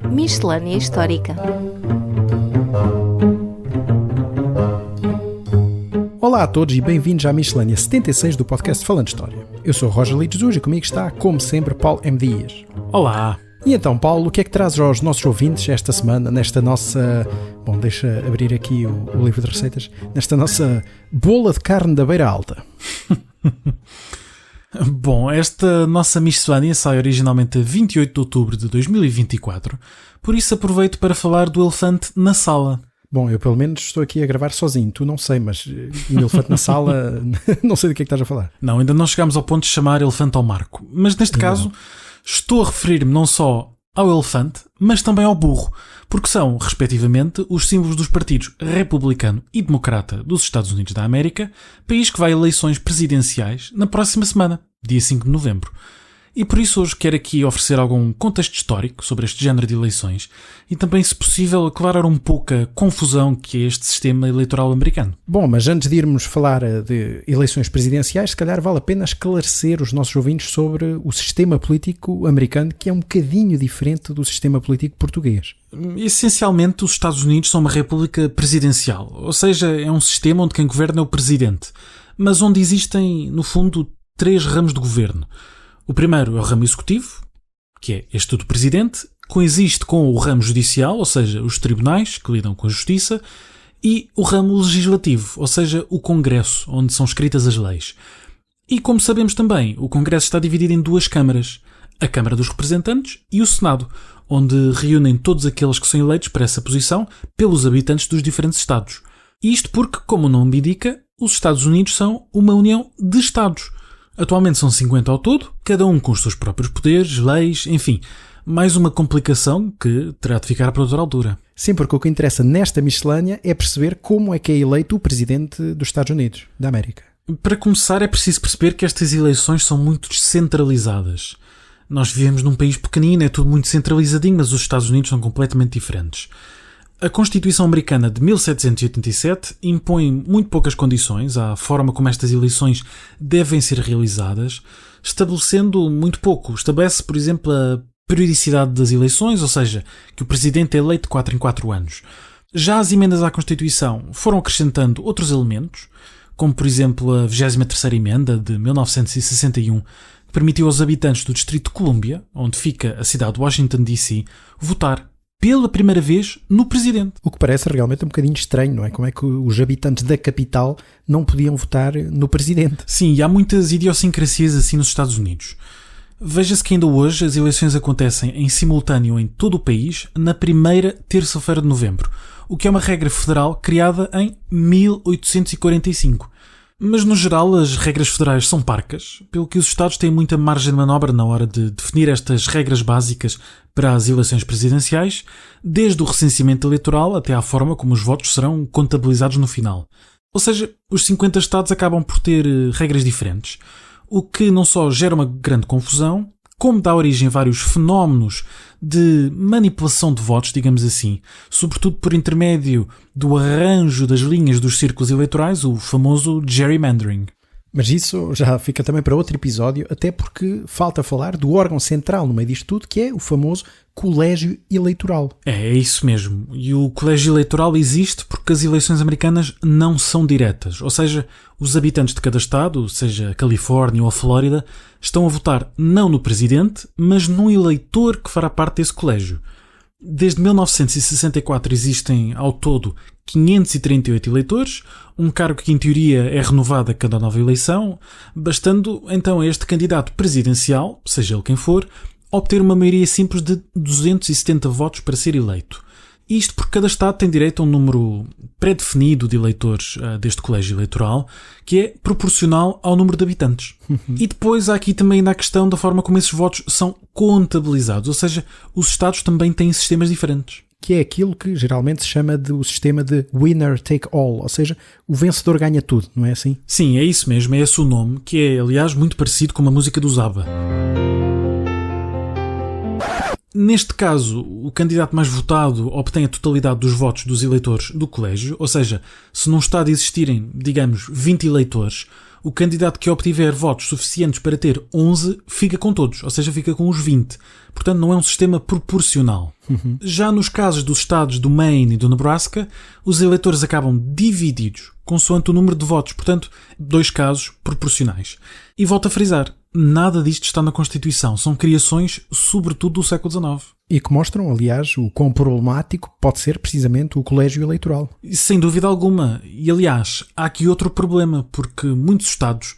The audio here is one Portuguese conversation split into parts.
Miscelânea Histórica. Olá a todos e bem-vindos à Miscelânea 76 do podcast Falando História. Eu sou Roger Lee Jesus e comigo está, como sempre, Paulo M. Dias. Olá! E então, Paulo, o que é que trazes aos nossos ouvintes esta semana, nesta nossa... Bom, deixa abrir aqui o livro de receitas. Nesta nossa bola de carne da Beira Alta. Bom, esta nossa miscelânea sai originalmente a 28 de outubro de 2024, por isso aproveito para falar do elefante na sala. Bom, eu pelo menos estou aqui a gravar sozinho, tu não sei, mas um elefante na sala, não sei do que é que estás a falar. Não, ainda não chegámos ao ponto de chamar elefante ao marco, mas neste caso estou a referir-me não só ao elefante, mas também ao burro, porque são, respectivamente, os símbolos dos partidos republicano e democrata dos Estados Unidos da América, país que vai a eleições presidenciais na próxima semana, dia 5 de novembro. E por isso hoje quero aqui oferecer algum contexto histórico sobre este género de eleições e também, se possível, aclarar um pouco a confusão que é este sistema eleitoral americano. Bom, mas antes de irmos falar de eleições presidenciais, se calhar vale a pena esclarecer os nossos ouvintes sobre o sistema político americano, que é um bocadinho diferente do sistema político português. Essencialmente, os Estados Unidos são uma república presidencial, ou seja, é um sistema onde quem governa é o presidente, mas onde existem, no fundo, 3 ramos de governo. O primeiro é o ramo executivo, que é este do presidente, coexiste com o ramo judicial, ou seja, os tribunais que lidam com a justiça, e o ramo legislativo, ou seja, o Congresso, onde são escritas as leis. E como sabemos também, o Congresso está dividido em 2 câmaras, a Câmara dos Representantes e o Senado, onde reúnem todos aqueles que são eleitos para essa posição pelos habitantes dos diferentes Estados. Isto porque, como o nome indica, os Estados Unidos são uma união de Estados. Atualmente são 50 ao todo, cada um com os seus próprios poderes, leis, enfim, mais uma complicação que terá de ficar para outra altura. Sim, porque o que interessa nesta miscelânea é perceber como é que é eleito o presidente dos Estados Unidos da América. Para começar, é preciso perceber que estas eleições são muito descentralizadas. Nós vivemos num país pequenino, é tudo muito centralizadinho, mas os Estados Unidos são completamente diferentes. A Constituição Americana de 1787 impõe muito poucas condições à forma como estas eleições devem ser realizadas, estabelecendo muito pouco. Estabelece, por exemplo, a periodicidade das eleições, ou seja, que o presidente é eleito de 4 em 4 anos. Já as emendas à Constituição foram acrescentando outros elementos, como por exemplo a 23ª emenda de 1961, que permitiu aos habitantes do Distrito de Colômbia, onde fica a cidade de Washington, D.C., votar pela primeira vez no presidente. O que parece realmente um bocadinho estranho, não é? Como é que os habitantes da capital não podiam votar no presidente? Sim, e há muitas idiosincrasias assim nos Estados Unidos. Veja-se que ainda hoje as eleições acontecem em simultâneo em todo o país na primeira terça-feira de novembro, o que é uma regra federal criada em 1845. Mas, no geral, as regras federais são parcas, pelo que os Estados têm muita margem de manobra na hora de definir estas regras básicas para as eleições presidenciais, desde o recenseamento eleitoral até à forma como os votos serão contabilizados no final. Ou seja, os 50 Estados acabam por ter regras diferentes, o que não só gera uma grande confusão, como dá origem a vários fenómenos de manipulação de votos, digamos assim, sobretudo por intermédio do arranjo das linhas dos círculos eleitorais, o famoso gerrymandering. Mas isso já fica também para outro episódio, até porque falta falar do órgão central no meio disto tudo, que é o famoso Colégio Eleitoral. É isso mesmo. E o Colégio Eleitoral existe porque as eleições americanas não são diretas. Ou seja, os habitantes de cada estado, seja a Califórnia ou a Flórida, estão a votar não no presidente, mas num eleitor que fará parte desse colégio. Desde 1964 existem, ao todo, 538 eleitores, um cargo que em teoria é renovado a cada nova eleição, bastando então a este candidato presidencial, seja ele quem for, obter uma maioria simples de 270 votos para ser eleito. Isto porque cada estado tem direito a um número pré-definido de eleitores deste colégio eleitoral, que é proporcional ao número de habitantes. E depois há aqui também ainda a questão da forma como esses votos são contabilizados, ou seja, os estados também têm sistemas diferentes. Que é aquilo que geralmente se chama o sistema de winner take all, ou seja, o vencedor ganha tudo, não é assim? Sim, é isso mesmo, é esse o nome, que é aliás muito parecido com uma música do ABBA. Neste caso, o candidato mais votado obtém a totalidade dos votos dos eleitores do colégio, ou seja, se num Estado existirem, digamos, 20 eleitores, o candidato que obtiver votos suficientes para ter 11 fica com todos, ou seja, fica com os 20. Portanto, não é um sistema proporcional. Já nos casos dos estados do Maine e do Nebraska, os eleitores acabam divididos consoante o número de votos, portanto, 2 casos proporcionais. E volto a frisar, nada disto está na Constituição, são criações sobretudo do século XIX. E que mostram, aliás, o quão problemático pode ser precisamente o colégio eleitoral. Sem dúvida alguma. E, aliás, há aqui outro problema, porque muitos Estados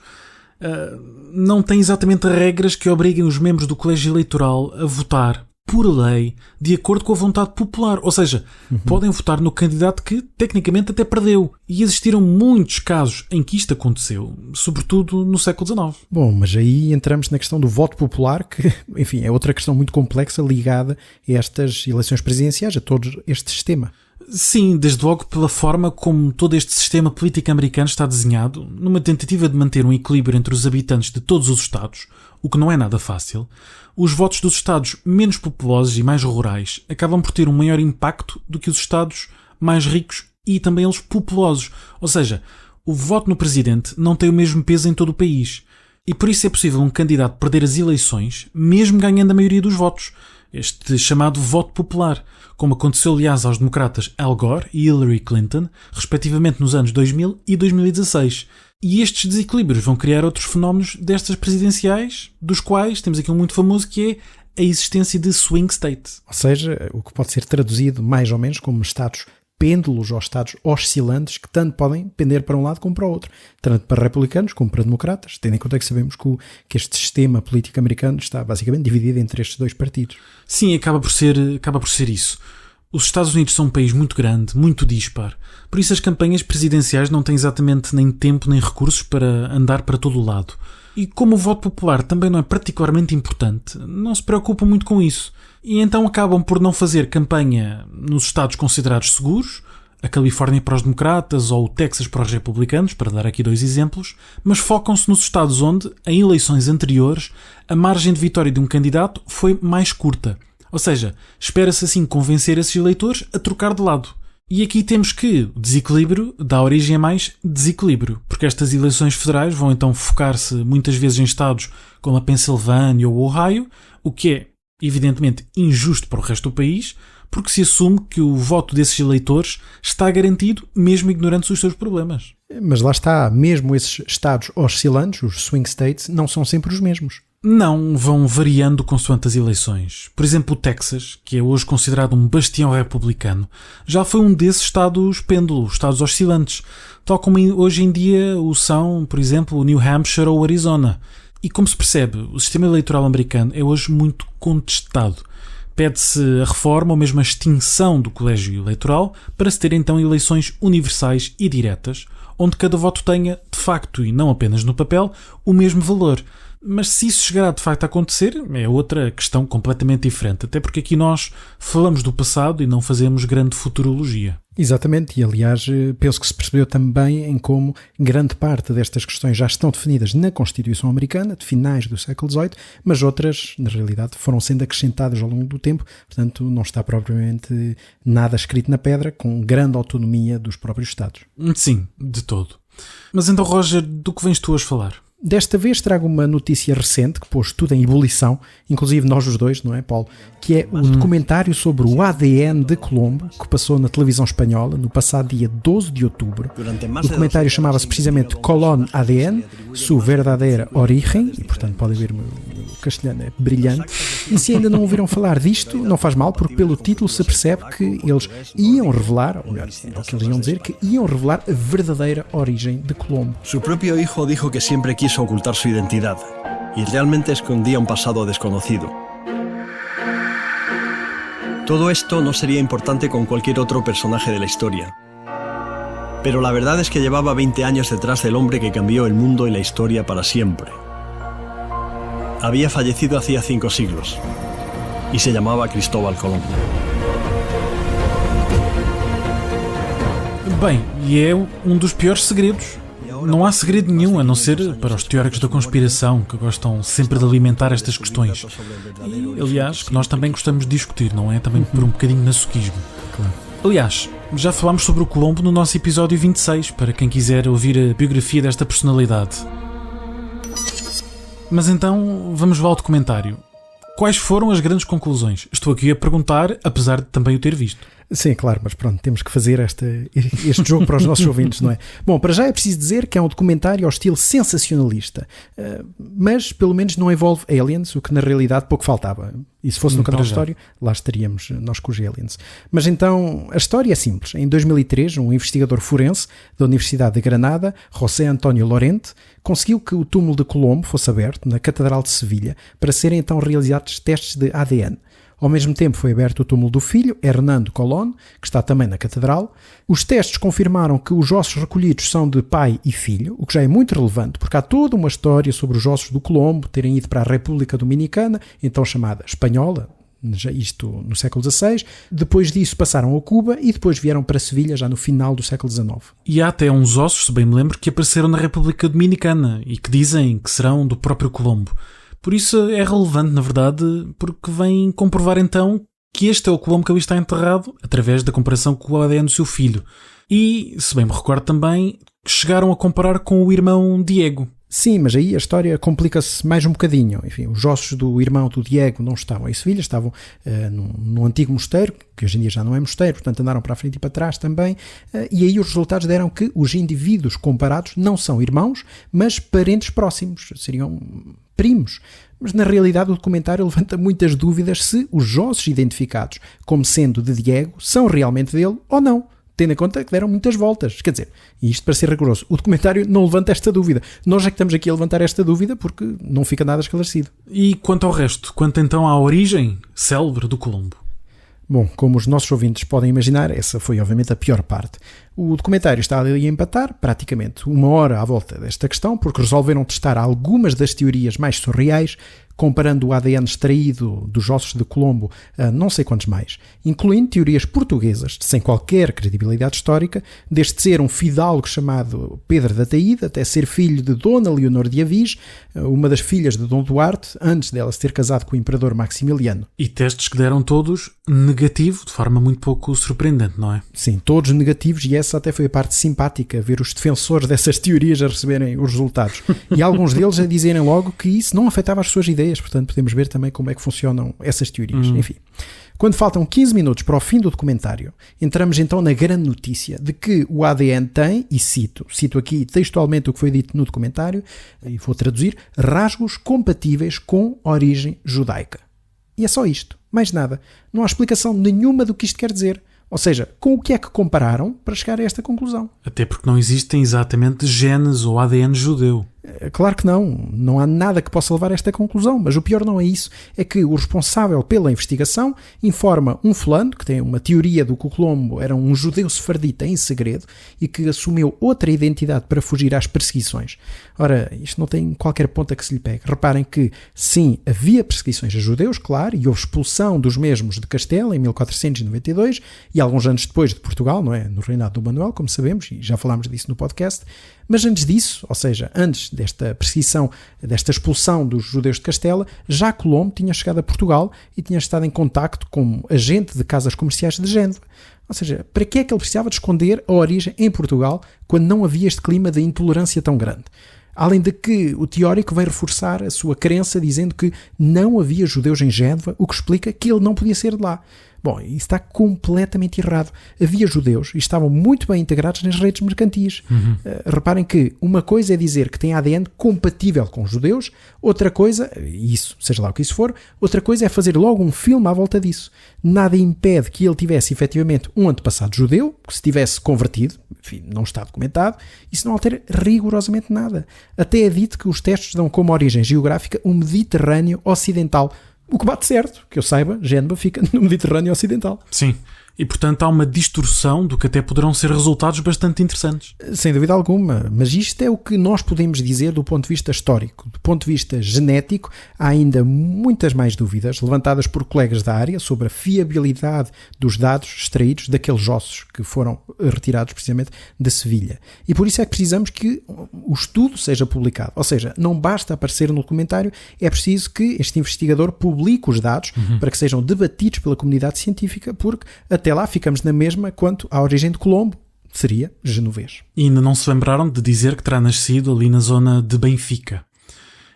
não têm exatamente regras que obriguem os membros do colégio eleitoral a votar, por lei, de acordo com a vontade popular. Ou seja, podem votar no candidato que, tecnicamente, até perdeu. E existiram muitos casos em que isto aconteceu, sobretudo no século XIX. Bom, mas aí entramos na questão do voto popular, que, enfim, é outra questão muito complexa ligada a estas eleições presidenciais, a todo este sistema. Sim, desde logo pela forma como todo este sistema político americano está desenhado, numa tentativa de manter um equilíbrio entre os habitantes de todos os Estados, o que não é nada fácil. Os votos dos Estados menos populosos e mais rurais acabam por ter um maior impacto do que os Estados mais ricos e também eles populosos. Ou seja, o voto no presidente não tem o mesmo peso em todo o país. E por isso é possível um candidato perder as eleições, mesmo ganhando a maioria dos votos. Este chamado voto popular, como aconteceu aliás aos democratas Al Gore e Hillary Clinton, respectivamente nos anos 2000 e 2016. E estes desequilíbrios vão criar outros fenómenos destas presidenciais, dos quais temos aqui um muito famoso que é a existência de swing states. Ou seja, o que pode ser traduzido mais ou menos como estados pêndulos ou estados oscilantes que tanto podem pender para um lado como para o outro, tanto para republicanos como para democratas, tendo em conta que sabemos que este sistema político americano está basicamente dividido entre estes 2 partidos. Sim, acaba por ser isso. Os Estados Unidos são um país muito grande, muito dispar, por isso as campanhas presidenciais não têm exatamente nem tempo nem recursos para andar para todo o lado. E como o voto popular também não é particularmente importante, não se preocupam muito com isso. E então acabam por não fazer campanha nos estados considerados seguros, a Califórnia para os democratas ou o Texas para os republicanos, para dar aqui 2 exemplos, mas focam-se nos estados onde, em eleições anteriores, a margem de vitória de um candidato foi mais curta. Ou seja, espera-se assim convencer esses eleitores a trocar de lado. E aqui temos que o desequilíbrio dá origem a mais desequilíbrio, porque estas eleições federais vão então focar-se muitas vezes em estados como a Pensilvânia ou o Ohio, o que é evidentemente injusto para o resto do país, porque se assume que o voto desses eleitores está garantido mesmo ignorando os seus problemas. Mas lá está, mesmo esses estados oscilantes, os swing states, não são sempre os mesmos. Não, vão variando consoante as eleições. Por exemplo, o Texas, que é hoje considerado um bastião republicano, já foi um desses estados pêndulo, estados oscilantes, tal como hoje em dia o são, por exemplo, o New Hampshire ou o Arizona. E como se percebe, o sistema eleitoral americano é hoje muito contestado. Pede-se a reforma ou mesmo a extinção do colégio eleitoral para se ter então eleições universais e diretas, onde cada voto tenha, de facto e não apenas no papel, o mesmo valor. Mas se isso chegar de facto a acontecer, é outra questão completamente diferente, até porque aqui nós falamos do passado e não fazemos grande futurologia. Exatamente, e aliás penso que se percebeu também em como grande parte destas questões já estão definidas na Constituição Americana, de finais do século XVIII, mas outras, na realidade, foram sendo acrescentadas ao longo do tempo, portanto não está propriamente nada escrito na pedra, com grande autonomia dos próprios Estados. Sim, de todo. Mas então, Roger, do que vens tu hoje falar? Desta vez trago uma notícia recente que pôs tudo em ebulição, inclusive nós os dois, não é, Paulo? Que é o documentário sobre o ADN de Colombo, que passou na televisão espanhola no passado dia 12 de outubro. O documentário chamava-se precisamente Colón ADN, Su Verdadeira Origem, e portanto podem ver, o meu castelhano é brilhante. E se ainda não ouviram falar disto, não faz mal, porque pelo título se percebe que eles iam revelar, ou melhor, é o que eles iam dizer, que iam revelar a verdadeira origem de Colombo. Su propio hijo dijo que siempre quiso ocultar su identidad y realmente escondía un pasado desconocido. Todo esto no sería importante con cualquier otro personaje de la historia. Pero la verdad es que llevaba 20 años detrás del hombre que cambió el mundo y la historia para siempre. Había fallecido hacía 5 siglos y se llamaba Cristóbal Colón. Bem, e é um dos piores segredos Não há segredo nenhum, a não ser para os teóricos da conspiração, que gostam sempre de alimentar estas questões. E, aliás, que nós também gostamos de discutir, não é? Também por um bocadinho de masoquismo. Claro. Aliás, já falámos sobre o Colombo no nosso episódio 26, para quem quiser ouvir a biografia desta personalidade. Mas então, vamos lá ao documentário. Quais foram as grandes conclusões? Estou aqui a perguntar, apesar de também o ter visto. Sim, claro, mas pronto, temos que fazer este jogo para os nossos ouvintes, não é? Bom, para já é preciso dizer que é um documentário ao estilo sensacionalista, mas pelo menos não envolve aliens, o que na realidade pouco faltava. E se fosse no canal de história, lá estaríamos nós com os aliens. Mas então, a história é simples. Em 2003, um investigador forense da Universidade de Granada, José António Lorente, conseguiu que o túmulo de Colombo fosse aberto na Catedral de Sevilha para serem então realizados testes de ADN. Ao mesmo tempo foi aberto o túmulo do filho, Hernando Colón, que está também na Catedral. Os testes confirmaram que os ossos recolhidos são de pai e filho, o que já é muito relevante, porque há toda uma história sobre os ossos do Colombo terem ido para a República Dominicana, então chamada Espanhola, isto no século XVI. Depois disso passaram a Cuba e depois vieram para Sevilha já no final do século XIX. E há até uns ossos, se bem me lembro, que apareceram na República Dominicana e que dizem que serão do próprio Colombo. Por isso é relevante, na verdade, porque vem comprovar então que este é o Colombo que ali está enterrado, através da comparação com o ADN do seu filho. E, se bem me recordo também, chegaram a comparar com o irmão Diego. Sim, mas aí a história complica-se mais um bocadinho. Enfim, os ossos do irmão do Diego não estavam em Sevilha, estavam num antigo mosteiro, que hoje em dia já não é mosteiro, portanto andaram para a frente e para trás também, e aí os resultados deram que os indivíduos comparados não são irmãos, mas parentes próximos, seriam primos. Mas na realidade o documentário levanta muitas dúvidas se os ossos identificados como sendo de Diego são realmente dele ou não, tendo em conta que deram muitas voltas. Quer dizer, e isto para ser rigoroso, o documentário não levanta esta dúvida. Nós é que estamos aqui a levantar esta dúvida porque não fica nada esclarecido. E quanto ao resto? Quanto então à origem célebre do Colombo? Bom, como os nossos ouvintes podem imaginar, essa foi obviamente a pior parte. O documentário está ali a empatar praticamente 1 hora à volta desta questão, porque resolveram testar algumas das teorias mais surreais, comparando o ADN extraído dos ossos de Colombo a não sei quantos mais, incluindo teorias portuguesas, sem qualquer credibilidade histórica, desde ser um fidalgo chamado Pedro da Taída, até ser filho de Dona Leonor de Avis, uma das filhas de Dom Duarte, antes dela se ter casado com o imperador Maximiliano. E testes que deram todos negativo, de forma muito pouco surpreendente, não é? Sim, todos negativos, e essa até foi a parte simpática, ver os defensores dessas teorias a receberem os resultados. E alguns deles a dizerem logo que isso não afetava as suas ideias, portanto podemos ver também como é que funcionam essas teorias. Enfim, quando faltam 15 minutos para o fim do documentário, entramos então na grande notícia de que o ADN tem, e cito aqui textualmente o que foi dito no documentário, e vou traduzir, rasgos compatíveis com origem judaica. E é só isto, mais nada. Não há explicação nenhuma do que isto quer dizer. Ou seja, com o que é que compararam para chegar a esta conclusão? Até porque não existem exatamente genes ou ADN judeu. Claro que não há nada que possa levar a esta conclusão, mas o pior não é isso, é que o responsável pela investigação informa um fulano, que tem uma teoria do que o Colombo era um judeu sefardita em segredo e que assumiu outra identidade para fugir às perseguições. Ora, isto não tem qualquer ponta que se lhe pegue. Reparem que, sim, havia perseguições a judeus, claro, e houve expulsão dos mesmos de Castela em 1492 e alguns anos depois de Portugal, não é? No reinado do Manuel, como sabemos, e já falámos disso no podcast. Mas antes disso, ou seja, antes desta perseguição, desta expulsão dos judeus de Castela, já Colombo tinha chegado a Portugal e tinha estado em contacto com agente de casas comerciais de Génova. Ou seja, para que é que ele precisava de esconder a origem em Portugal quando não havia este clima de intolerância tão grande? Além de que o teórico vem reforçar a sua crença dizendo que não havia judeus em Génova, o que explica que ele não podia ser de lá. Bom, isso está completamente errado. Havia judeus e estavam muito bem integrados nas redes mercantis. Reparem que uma coisa é dizer que tem ADN compatível com os judeus, outra coisa, isso, seja lá o que isso for, outra coisa é fazer logo um filme à volta disso. Nada impede que ele tivesse efetivamente um antepassado judeu, que se tivesse convertido, enfim, não está documentado, isso não altera rigorosamente nada. Até é dito que os testes dão como origem geográfica o Mediterrâneo Ocidental. O que bate certo, que eu saiba, Génova fica no Mediterrâneo Ocidental. Sim, E, portanto, há uma distorção do que até poderão ser resultados bastante interessantes. Sem dúvida alguma, mas isto é o que nós podemos dizer do ponto de vista histórico. Do ponto de vista genético, há ainda muitas mais dúvidas levantadas por colegas da área sobre a fiabilidade dos dados extraídos daqueles ossos que foram retirados precisamente de Sevilha. E por isso é que precisamos que o estudo seja publicado. Ou seja, não basta aparecer no documentário, é preciso que este investigador publique os dados para que sejam debatidos pela comunidade científica, porque até lá ficamos na mesma quanto à origem de Colombo. Seria genovês. E ainda não se lembraram de dizer que terá nascido ali na zona de Benfica.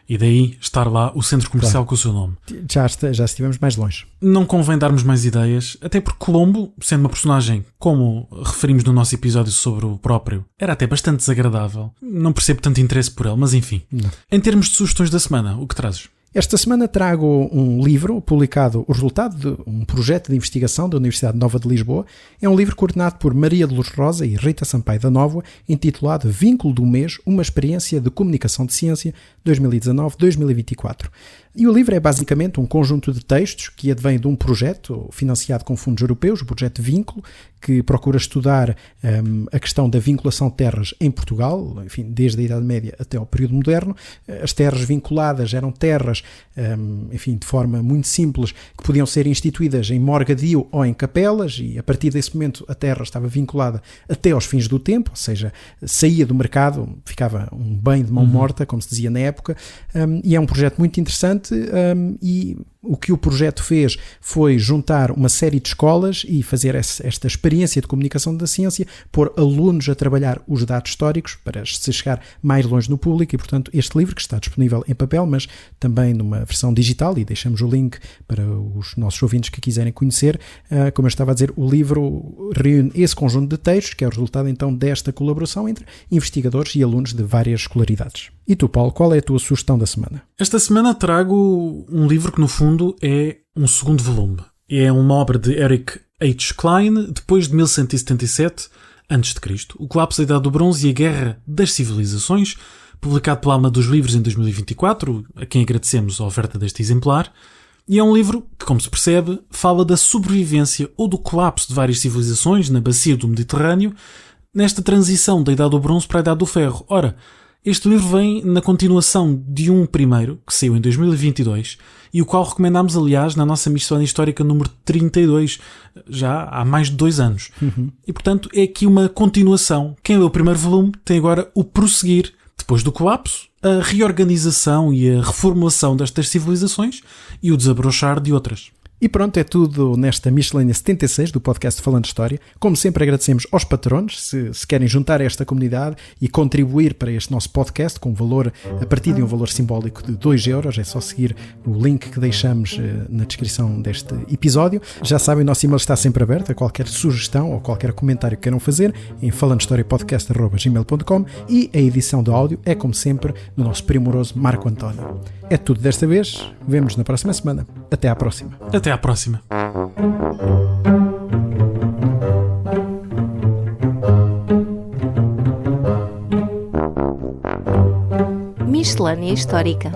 E daí estar lá o centro comercial com o seu nome. Já estivemos mais longe. Não convém darmos mais ideias, até porque Colombo, sendo uma personagem, como referimos no nosso episódio sobre o próprio, era até bastante desagradável. Não percebo tanto interesse por ele, mas enfim. Não. Em termos de sugestões da semana, o que trazes? Esta semana trago um livro publicado, o resultado de um projeto de investigação da Universidade Nova de Lisboa. É um livro coordenado por Maria de Lourdes Rosa e Rita Sampaio da Nóvoa, intitulado Vínculo do Mês, uma experiência de comunicação de ciência 2019-2024. E o livro é basicamente um conjunto de textos que advém de um projeto financiado com fundos europeus, o projeto Vínculo, que procura estudar a questão da vinculação de terras em Portugal, enfim, desde a Idade Média até ao período moderno. As terras vinculadas eram terras, enfim, de forma muito simples, que podiam ser instituídas em morgadio ou em capelas, e a partir desse momento a terra estava vinculada até aos fins do tempo, ou seja, saía do mercado, ficava um bem de mão morta, como se dizia na época, e é um projeto muito interessante. E o que o projeto fez foi juntar uma série de escolas e fazer esta experiência de comunicação da ciência, pôr alunos a trabalhar os dados históricos para se chegar mais longe no público. E, portanto, este livro, que está disponível em papel, mas também numa versão digital, e deixamos o link para os nossos ouvintes que quiserem conhecer, como eu estava a dizer, o livro reúne esse conjunto de textos, que é o resultado então desta colaboração entre investigadores e alunos de várias escolaridades. E tu, Paulo, qual é a tua sugestão da semana? Esta semana trago um livro que, no fundo, é um segundo volume. É uma obra de Eric H. Klein, depois de 1177 a.C., O Colapso da Idade do Bronze e a Guerra das Civilizações, publicado pela Alma dos Livros em 2024, a quem agradecemos a oferta deste exemplar. E é um livro que, como se percebe, fala da sobrevivência ou do colapso de várias civilizações na bacia do Mediterrâneo, nesta transição da Idade do Bronze para a Idade do Ferro. Ora, este livro vem na continuação de um primeiro, que saiu em 2022, e o qual recomendámos, aliás, na nossa missão histórica número 32, já há mais de 2 anos. E, portanto, é aqui uma continuação. Quem leu o primeiro volume tem agora o prosseguir, depois do colapso, a reorganização e a reformulação destas civilizações e o desabrochar de outras. E pronto, é tudo nesta Miscelânea 76 do podcast Falando História. Como sempre, agradecemos aos patronos, se querem juntar a esta comunidade e contribuir para este nosso podcast com valor, a partir de um valor simbólico de 2€, é só seguir o link que deixamos na descrição deste episódio. Já sabem, o nosso e-mail está sempre aberto a qualquer sugestão ou qualquer comentário que queiram fazer em falandohistoriapodcast@gmail.com, e a edição do áudio é, como sempre, do nosso primoroso Marco António. É tudo desta vez, vemo-nos na próxima semana. Até à próxima. Até à próxima. Miscelânea Histórica.